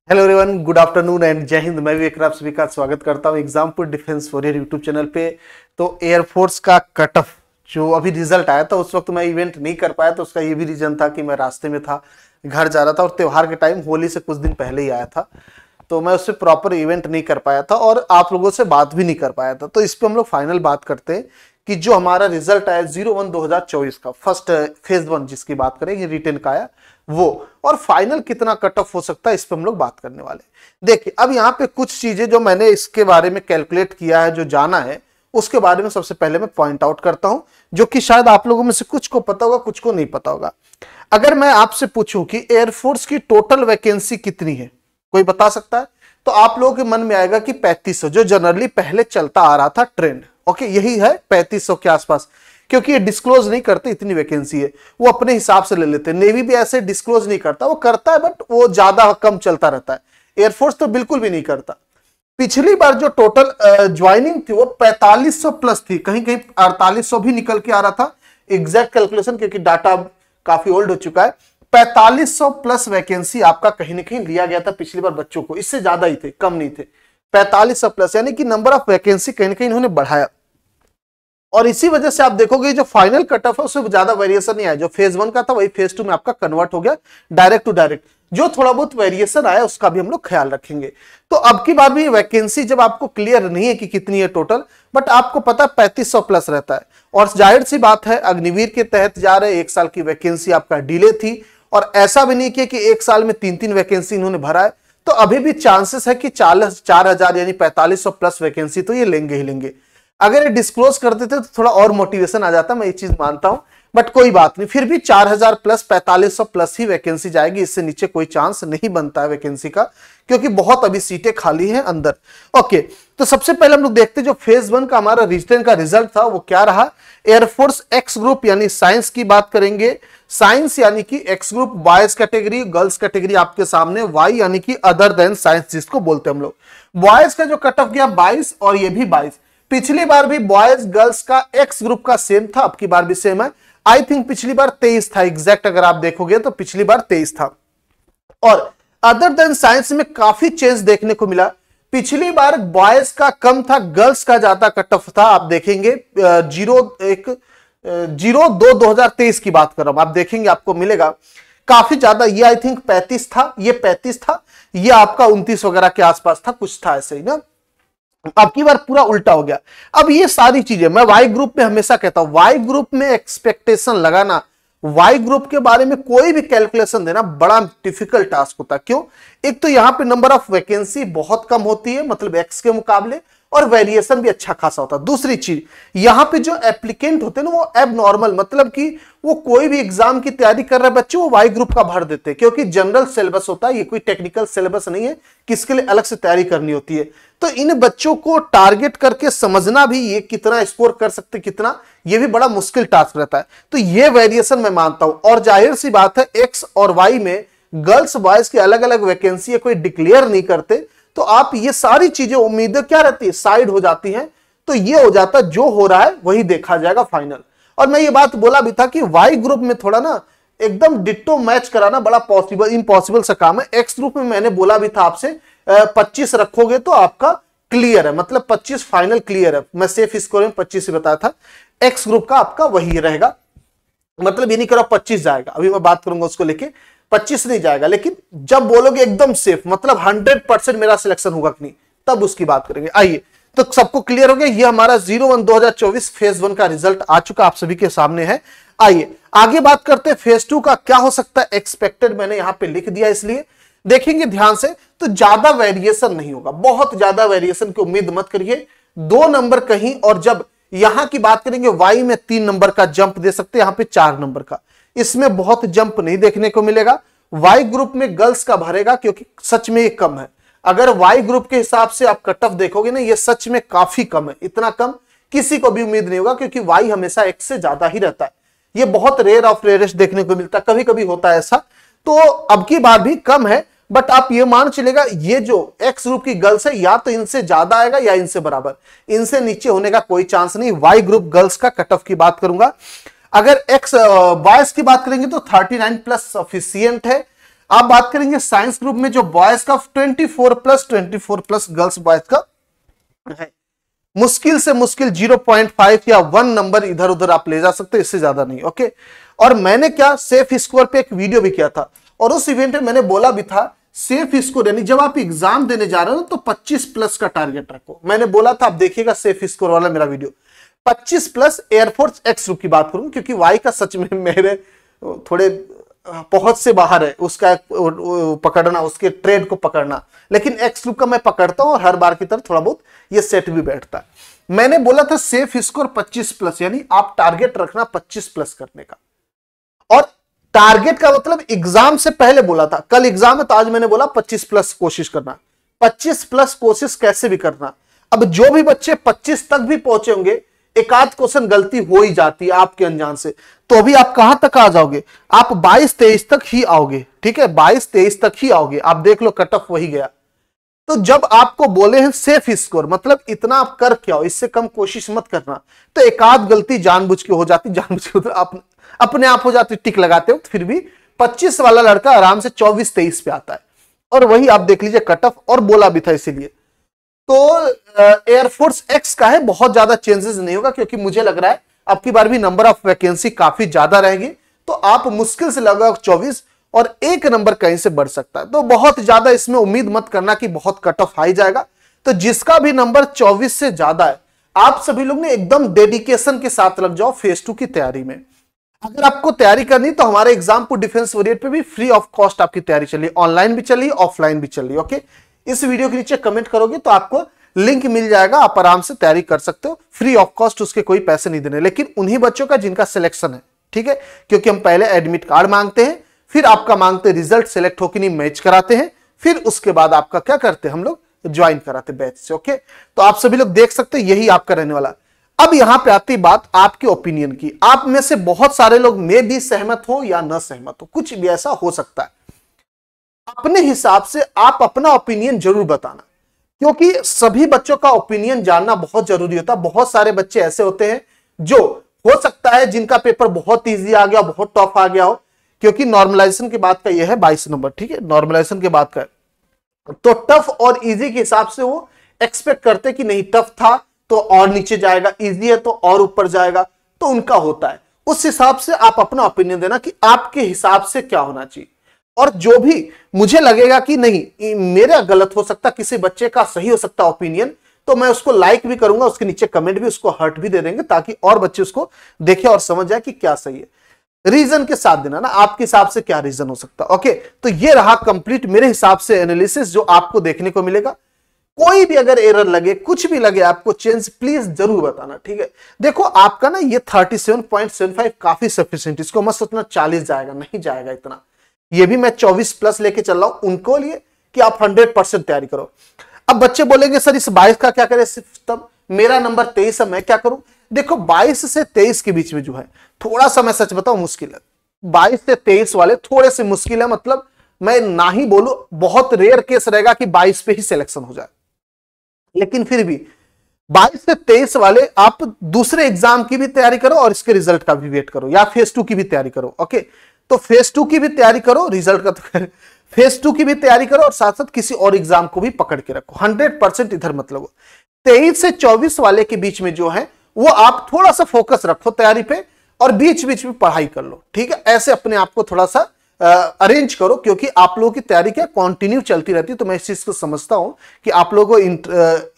Hello everyone, good afternoon and जय हिंद। मैं विवेक आप सभी का स्वागत करता हूं Exampur defence warrior YouTube channel पे। तो एयरफोर्स का कट ऑफ जो अभी रिजल्ट आया था, उस वक्त मैं इवेंट नहीं कर पाया, तो उसका ये भी रीजन था कि मैं रास्ते में था, घर जा रहा था और त्योहार के टाइम होली से कुछ दिन पहले ही आया था, तो मैं उससे प्रॉपर इवेंट नहीं कर पाया था और आप लोगों से बात भी नहीं कर पाया था। तो इस पर हम लोग फाइनल बात करते हैं कि जो हमारा रिजल्ट आया 01/2024 का फर्स्ट फेज 1 जिसकी बात करें, रिटेन का आया वो, और फाइनल कितना कट ऑफ हो सकता है इस पर हम लोग बात करने वाले। देखिए, अब यहाँ पे कुछ चीजें जो मैंने इसके बारे में कैलकुलेट किया है, जो जाना है, उसके बारे में सबसे पहले मैं पॉइंट आउट करता हूं, जो कि शायद आप लोगों में से कुछ को पता होगा, कुछ को नहीं पता होगा। अगर मैं आपसे पूछूं कि एयरफोर्स की टोटल वैकेंसी कितनी है, कोई बता सकता है? तो आप लोगों के मन में आएगा कि 3500, जो जनरली पहले चलता आ रहा था ट्रेंड। ओके, यही है 3500 के आसपास, क्योंकि ये डिस्क्लोज नहीं करते इतनी वैकेंसी है, वो अपने हिसाब से ले लेते हैं। नेवी भी ऐसे डिस्क्लोज नहीं करता, वो करता है बट वो ज्यादा कम चलता रहता है। एयरफोर्स तो बिल्कुल भी नहीं करता। पिछली बार जो टोटल ज्वाइनिंग थी वो 4500 प्लस थी, कहीं कहीं 4800 भी निकल के आ रहा था। एग्जैक्ट कैलकुलेशन क्योंकि डाटा काफी ओल्ड हो चुका है। 4500 प्लस वैकेंसी आपका कहीं ना कहीं लिया गया था पिछली बार बच्चों को, इससे ज्यादा ही थे, कम नहीं थे। 4500 प्लस यानी कि नंबर ऑफ वैकेंसी कहीं ना कहीं इन्होंने बढ़ाया, और इसी वजह से आप देखोगे जो फाइनल कट ऑफ है उसमें ज्यादा वेरिएशन नहीं आया। जो फेज 1 का था वही फेज 2 में आपका कन्वर्ट हो गया डायरेक्ट टू डायरेक्ट। जो थोड़ा बहुत वेरिएशन आया उसका भी हम लोग ख्याल रखेंगे। तो अब की बार भी वैकेंसी जब आपको क्लियर नहीं है कि कितनी है टोटल, बट आपको पता 3500 प्लस रहता है, और जाहिर सी बात है अग्निवीर के तहत जा रहे 1 साल की वैकेंसी आपका डिले थी, और ऐसा भी नहीं किया कि 1 साल में 3-3 वैकेंसी इन्होंने भरा है। तो अभी भी चांसेस है कि 4000 यानी 4500 प्लस वैकेंसी तो ये लेंगे ही लेंगे। अगर ये डिस्क्लोज कर देते तो थोड़ा और मोटिवेशन आ जाता, मैं ये चीज मानता हूं, बट कोई बात नहीं, फिर भी 4000 प्लस 4500 प्लस ही वैकेंसी जाएगी, इससे नीचे कोई चांस नहीं बनता है वैकेंसी का, क्योंकि बहुत अभी सीटें खाली हैं अंदर। ओके, तो सबसे पहले हम लोग देखते हैं जो फेज 1 का हमारा रिटेन का रिजल्ट था वो क्या रहा। एयरफोर्स एक्स ग्रुप यानी साइंस की बात करेंगे। साइंस यानी कि x group boys category, girls category आपके सामने, वाई यानी कि अदर देन साइंस जिसको बोलते हैं हम लोग। बॉयज का जो कट ऑफ गया 22 और ये भी 22। पिछली बार भी बॉयज गर्ल्स का एक्स ग्रुप का सेम था, अब की बार भी सेम है। आई थिंक पिछली बार 23 था, एग्जैक्ट अगर आप देखोगे तो पिछली बार 23 था। और अदर देन साइंस में काफी चेंज देखने को मिला। पिछली बार बॉयज का कम था, गर्ल्स का ज्यादा कट ऑफ था। आप देखेंगे 02/2023 की बात कर रहा हूं, आप देखेंगे आपको मिलेगा काफी ज्यादा। ये आई थिंक 35 था, ये 35 था, ये आपका 29 वगैरह के आसपास था, कुछ था ऐसे ही ना। अब की बार पूरा उल्टा हो गया। अब ये सारी चीजें मैं वाई ग्रुप में हमेशा कहता हूं, वाई ग्रुप में एक्सपेक्टेशन लगाना, वाई ग्रुप के बारे में कोई भी कैलकुलेशन देना बड़ा डिफिकल्ट टास्क होता है। क्यों? एक तो यहां पे नंबर ऑफ वैकेंसी बहुत कम होती है, मतलब एक्स के मुकाबले, और वेरिएशन भी अच्छा खासा होता है। दूसरी चीज, यहां पे जो एप्लीकेंट होते हैं ना वो एब नॉर्मल, मतलब कि वो कोई भी एग्जाम की तैयारी कर रहे बच्चे वो वाई ग्रुप का भर देते हैं, क्योंकि जनरल सिलेबस होता है, ये कोई टेक्निकल सिलेबस नहीं है किसके लिए अलग से तैयारी करनी होती है। तो इन बच्चों को टारगेट करके समझना भी ये कितना स्कोर कर सकते कितना, ये भी बड़ा मुश्किल टास्क रहता है। तो ये वेरिएशन मैं मानता हूं, और जाहिर सी बात है एक्स और वाई में गर्ल्स बॉयज की अलग अलग वैकेंसी है, कोई डिक्लेयर नहीं करते, तो आप ये सारी चीजें उम्मीदें क्या रहती है, साइड हो जाती हैं। तो ये हो जाता है जो हो रहा है वही देखा जाएगा फाइनल। और मैं ये बात बोला भी था कि वाई ग्रुप में थोड़ा ना एकदम डिट्टो मैच कराना बड़ा पॉसिबल इम्पॉसिबल सा काम है। एक्स ग्रुप में मैंने बोला भी था आपसे 25 रखोगे तो आपका क्लियर है, मतलब 25 फाइनल क्लियर है। मैं सेफ स्कोर में 25 से बताया था, एक्स ग्रुप का आपका वही रहेगा, मतलब ये नहीं करो 25 जाएगा, अभी मैं बात करूंगा उसको लेके, 25 नहीं जाएगा। लेकिन जब बोलोगे एकदम सेफ, मतलब 100% मेरा सिलेक्शन होगा कि नहीं, तब उसकी बात करेंगे। आइए, तो सबको क्लियर हो गया, ये हमारा 01/2024 फेज 1 का रिजल्ट आ चुका, आप सभी के सामने है। आइए आगे बात करते हैं फेज 2 का क्या हो सकता है एक्सपेक्टेड, मैंने यहां पे लिख दिया, इसलिए देखेंगे ध्यान से। तो ज्यादा वेरिएशन नहीं होगा, बहुत ज्यादा वेरिएशन की उम्मीद मत करिए। 2 नंबर कहीं, और जब यहां की बात करेंगे वाई में 3 नंबर का जंप दे सकते हैं, यहां पे 4 नंबर का, इसमें बहुत जंप नहीं देखने को मिलेगा। वाई ग्रुप में गर्ल्स का भरेगा, क्योंकि सच में ये कम है। अगर वाई ग्रुप के हिसाब से आप कट ऑफ देखोगे ना, ये सच में काफी कम है, इतना कम किसी को भी उम्मीद नहीं होगा, क्योंकि वाई हमेशा एक्स से ज्यादा ही रहता है। ये बहुत रेयर ऑफ रेयरेस्ट देखने को मिलता है, कभी कभी होता है ऐसा। तो अब की बार भी कम है, बट आप ये मान चलेगा ये जो एक्स ग्रुप की गर्ल्स है या तो इनसे ज्यादा आएगा या इनसे बराबर, इनसे नीचे होने का कोई चांस नहीं। वाई ग्रुप गर्ल्स का कट ऑफ की बात करूंगा। अगर एक्स बॉयज की बात करेंगे तो 39 प्लस सफिशियंट है। आप बात करेंगे साइंस ग्रुप में जो बॉयज का 24+24+ गर्ल्स बॉयज का है, मुश्किल से मुश्किल 0.5 या 1 नंबर इधर उधर आप ले जा सकते हो, इससे ज्यादा नहीं। ओके, और मैंने क्या सेफ स्कोर पे एक वीडियो भी किया था और उस इवेंट में मैंने बोला भी था सेफ स्कोर यानी जब आप एग्जाम देने जा रहे हो तो 25+ का टारगेट रखो। मैंने बोला था, आप देखिएगा सेफ स्कोर वाला मेरा वीडियो। 25+ एयरफोर्स एक्स ग्रुप की बात करूं क्योंकि वाई का सच में मेरे थोड़े पहुंच से बाहर है, उसका पकड़ना, उसके ट्रेड को पकड़ना, लेकिन एक्स ग्रुप का मैं पकड़ता हूं और हर बार की तरह थोड़ा बहुत ये सेट भी बैठता है। मैंने बोला था सेफ स्कोर 25+ यानी आप टारगेट रखना 25+ करने का, और टारगेट का मतलब एग्जाम से पहले बोला था, कल एग्जाम है तो आज मैंने बोला 25+ कोशिश करना। 25+ कोशिश कैसे भी करना। अब जो भी बच्चे 25 तक भी पहुंचे होंगे, एक आध क्वेश्चन गलती हो ही जाती है आपके अनजान से, तो अभी आप कहां तक आ जाओगे, आप 22-23 तक ही आओगे। ठीक है, 22-23 तक ही आओगे। आप देख लो कट ऑफ वही गया। तो जब आपको बोले हैं सेफ स्कोर मतलब इतना आप कर क्या हो, इससे कम कोशिश मत करना, तो एक आध गलती जानबूझ के हो जाती, जानबूझ के तो आप अपने आप हो जाती टिक लगाते हो, फिर भी 25 वाला लड़का आराम से 24-23 पे आता है। और वही आप देख लीजिए कट ऑफ, और बोला भी था इसीलिए। तो एयरफोर्स एक्स का है बहुत ज्यादा चेंजेस नहीं होगा क्योंकि मुझे लग रहा है अब की बार भी नंबर ऑफ वैकेंसी काफी ज्यादा रहेगी, तो आप मुश्किल से लगभग 24 और 1 नंबर कहीं से बढ़ सकता है। तो बहुत ज्यादा इसमें उम्मीद मत करना कि बहुत कट ऑफ हाई जाएगा। तो जिसका भी नंबर 24 से ज्यादा है, आप सभी लोग ने एकदम डेडिकेशन के साथ लग जाओ फेज 2 की तैयारी में। अगर आपको तैयारी करनी तो हमारे एग्जामपुर डिफेंस वॉरियर पे भी फ्री ऑफ कॉस्ट आपकी तैयारी चलिए, ऑनलाइन भी चलिए, ऑफलाइन भी चलिए। ओके, इस वीडियो के नीचे कमेंट करोगे तो आपको लिंक मिल जाएगा, आप आराम से तैयारी कर सकते हो, फ्री ऑफ कॉस्ट, उसके कोई पैसे नहीं देने, लेकिन उन्हीं बच्चों का जिनका सिलेक्शन है। ठीक है, क्योंकि हम पहले एडमिट कार्ड मांगते हैं, फिर आपका मांगते रिजल्ट सिलेक्ट हो कि नहीं मैच कराते हैं, फिर उसके बाद आपका क्या करते हैं हम लोग ज्वाइन कराते बैच से। ओके, तो आप सभी लोग देख सकते हैं यही आपका रहने वाला। अब यहां पे आती बात आपके ओपिनियन की। आप में से बहुत सारे लोग में भी सहमत हो या न सहमत हो, कुछ भी ऐसा हो सकता है। अपने हिसाब से आप अपना ओपिनियन जरूर बताना, क्योंकि सभी बच्चों का ओपिनियन जानना बहुत जरूरी होता है। बहुत सारे बच्चे ऐसे होते हैं जो हो सकता है जिनका पेपर बहुत इजी आ गया, बहुत टफ आ गया हो, क्योंकि नॉर्मलाइजेशन के बाद का यह है 22 नंबर। ठीक है, नॉर्मलाइजेशन के बाद का, तो टफ और इजी के हिसाब से वो एक्सपेक्ट करते कि नहीं टफ था तो और नीचे जाएगा, इजी है तो और ऊपर जाएगा, तो उनका होता है। उस हिसाब से आप अपना ओपिनियन देना कि आपके हिसाब से क्या होना चाहिए, और जो भी मुझे लगेगा कि नहीं मेरा गलत हो सकता, किसी बच्चे का सही हो सकता ओपिनियन, तो मैं उसको लाइक भी करूंगा, उसके नीचे कमेंट भी, उसको हर्ट भी दे देंगे ताकि और बच्चे उसको देखें और समझ जाए कि क्या सही है। रीजन के साथ देना ना, आपके हिसाब से क्या रीजन हो सकता है। ओके, तो ये रहा कंप्लीट मेरे हिसाब से एनालिसिस जो आपको देखने को मिलेगा। कोई भी अगर एरर लगे, कुछ भी लगे आपको चेंज, प्लीज जरूर बताना। ठीक है, देखो आपका ना ये 37.75 काफी सफिशिएंट, इसको मत सोचना 40 जाएगा, नहीं जाएगा इतना। ये भी मैं 24+ लेके चल रहा हूं उनको लिए कि आप 100% तैयारी करो। अब बच्चे बोलेंगे सर इस 22 का क्या करें, सिर्फ तब मेरा नंबर 23 है मैं क्या करूं। देखो 22 से 23 के बीच में जो है थोड़ा सा मैं सच बताऊं मुश्किल है। 22 से 23 वाले थोड़े से मुश्किल है, मतलब मैं ना ही बोलूं, बहुत रेयर केस रहेगा कि 22 पे ही सिलेक्शन हो जाए, लेकिन फिर भी 22 से 23 वाले आप दूसरे एग्जाम की भी तैयारी करो और इसके रिजल्ट का भी वेट करो, या फेज 2 की भी तैयारी करो। ओके, तो फेज 2 की भी तैयारी करो, रिजल्ट का तो फेज 2 की भी तैयारी करो और साथ साथ किसी और एग्जाम को भी पकड़ के रखो। 100% इधर मत लगो। 23 से 24 वाले के बीच में जो है वो आप थोड़ा सा फोकस रखो तैयारी पे, और बीच बीच में पढ़ाई कर लो। ठीक है, ऐसे अपने आप को थोड़ा सा अरेंज करो, क्योंकि आप लोगों की तैयारी क्या कंटिन्यू चलती रहती है। तो मैं इस चीज को समझता हूं कि आप लोगों को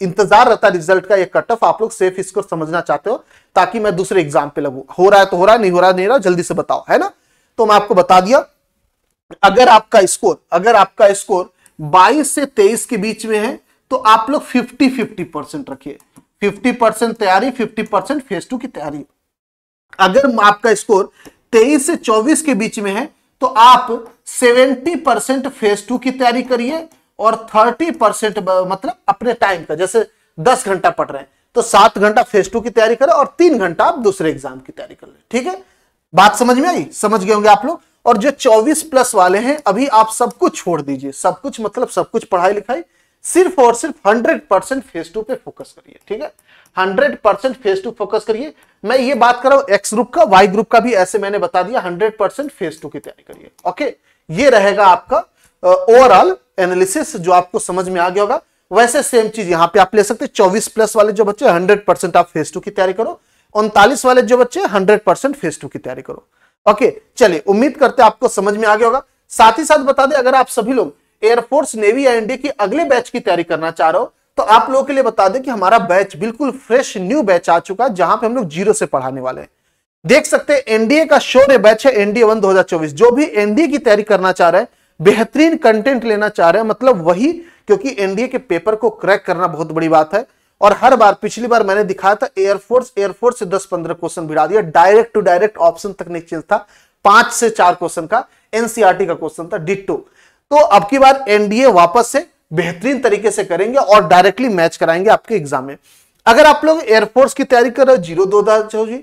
इंतजार रहता है रिजल्ट का, ये कट ऑफ आप लोग सेफ इसको समझना चाहते हो, ताकि मैं दूसरे एग्जाम पे लगूं। हो रहा है तो हो रहा है, नहीं हो रहा नहीं रहा, जल्दी से बताओ, है ना। तो मैं आपको बता दिया, अगर आपका स्कोर 22 से 23 के बीच में है तो आप लोग 50-50% रखिए। 50% तैयारी, 50% फेज 2 की तैयारी। अगर आपका स्कोर 23 से 24 के बीच में है तो आप 70% फेज 2 की तैयारी करिए, और 30% मतलब अपने टाइम का, जैसे 10 घंटा पढ़ रहे हैं तो 7 घंटा फेज 2 की तैयारी करें और 3 घंटा आप दूसरे एग्जाम की तैयारी कर लें। ठीक है, बात समझ में आई, समझ गए होंगे आप लोग। और जो 24+ वाले हैं अभी आप सब कुछ छोड़ दीजिए, सब कुछ मतलब सब कुछ पढ़ाई लिखाई, सिर्फ और सिर्फ 100% फेज 2 पे फोकस करिए। ठीक है, 100% फेज 2 फोकस करिए। मैं ये बात कर रहा हूं एक्स ग्रुप का, वाई ग्रुप का भी ऐसे मैंने बता दिया, 100% फेज 2 की तैयारी करिए। ओके, ये रहेगा आपका ओवरऑल एनालिसिस जो आपको समझ में आ गया होगा। वैसे सेम चीज यहां पे आप ले सकते हैं। 24+ वाले जो बच्चे 100% आप फेज 2 की तैयारी करो, 39 वाले जो बच्चे 100% फेज 2 की तैयारी करो। ओके, चलिए उम्मीद करते हैं आपको समझ में आ गया होगा। साथ ही साथ बता दें, अगर आप सभी लोग एयरफोर्स, नेवी या एनडीए की अगले बैच की तैयारी करना चाह रहे हो तो आप लोगों के लिए बता दें कि हमारा बैच बिल्कुल फ्रेश न्यू बैच आ चुका है, जहां पे हम लोग जीरो से पढ़ाने वाले हैं। देख सकते हैं एनडीए का शौर्य बैच है, एनडीए 1 2024। जो भी एनडीए की तैयारी करना चाह रहे हैं, बेहतरीन कंटेंट लेना चाह रहे हैं, मतलब वही, क्योंकि एनडीए के पेपर को क्रैक करना बहुत बड़ी बात है। और हर बार, पिछली बार मैंने दिखाया था एयरफोर्स से 10-15 क्वेश्चन भिड़ा दिया, डायरेक्ट टू डायरेक्ट ऑप्शन तक नहीं चेंज था, 5 से 4 क्वेश्चन का एनसीईआरटी का क्वेश्चन था डिट्टो। तो अब की बार एनडीए वापस से बेहतरीन तरीके से करेंगे और डायरेक्टली मैच कराएंगे आपके एग्जाम में। अगर आप लोग एयरफोर्स की तैयारी कर रहे हो 02 2024,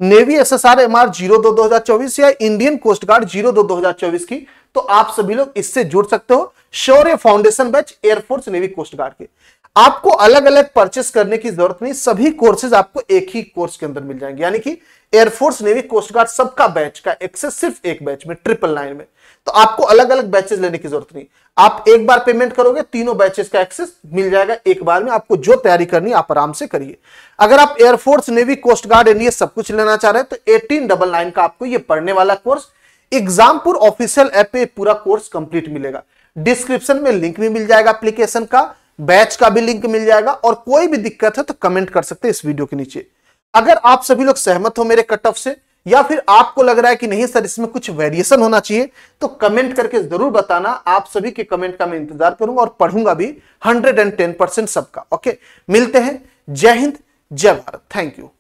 नेवी एसएसआर एमआर 02 2024 या इंडियन कोस्ट गार्ड 02 2024 की, तो आप सभी लोग इससे जुड़ सकते हो। Shaurya foundation batch air force navy coast guard के, आपको अलग अलग परचेस करने की जरूरत नहीं, सभी कोर्सेज आपको एक ही कोर्स के अंदर मिल जाएंगे। यानी कि एयरफोर्स नेवी कोस्ट गार्ड सबका बैच का एक्सेस सिर्फ एक बैच में 999 में, तो आपको अलग अलग बैचेस लेने की जरूरत नहीं। आप एक बार पेमेंट करोगे, तीनों बैचेस का एक्सेस मिल जाएगा एक बार में। आपको जो तैयारी करनी आप आराम से करिए। अगर आप air force navy coast guard NDA सब कुछ लेना चाह रहे हैं तो 1899 का आपको ये पढ़ने वाला कोर्स एग्जामपुर ऑफिशियल ऐप पे पूरा कोर्स कंप्लीट मिलेगा। डिस्क्रिप्शन में लिंक भी मिल जाएगा एप्लीकेशन का, बैच का भी लिंक मिल जाएगा। और कोई भी दिक्कत है तो कमेंट कर सकते हैं इस वीडियो के नीचे। अगर आप सभी लोग सहमत हो मेरे कट ऑफ से, या फिर आपको लग रहा है कि नहीं सर इसमें कुछ वेरिएशन होना चाहिए, तो कमेंट करके जरूर बताना। आप सभी के कमेंट का मैं इंतजार करूंगा और पढ़ूंगा भी 110% सबका। ओके, मिलते हैं। जय हिंद, जय भारत। Thank you.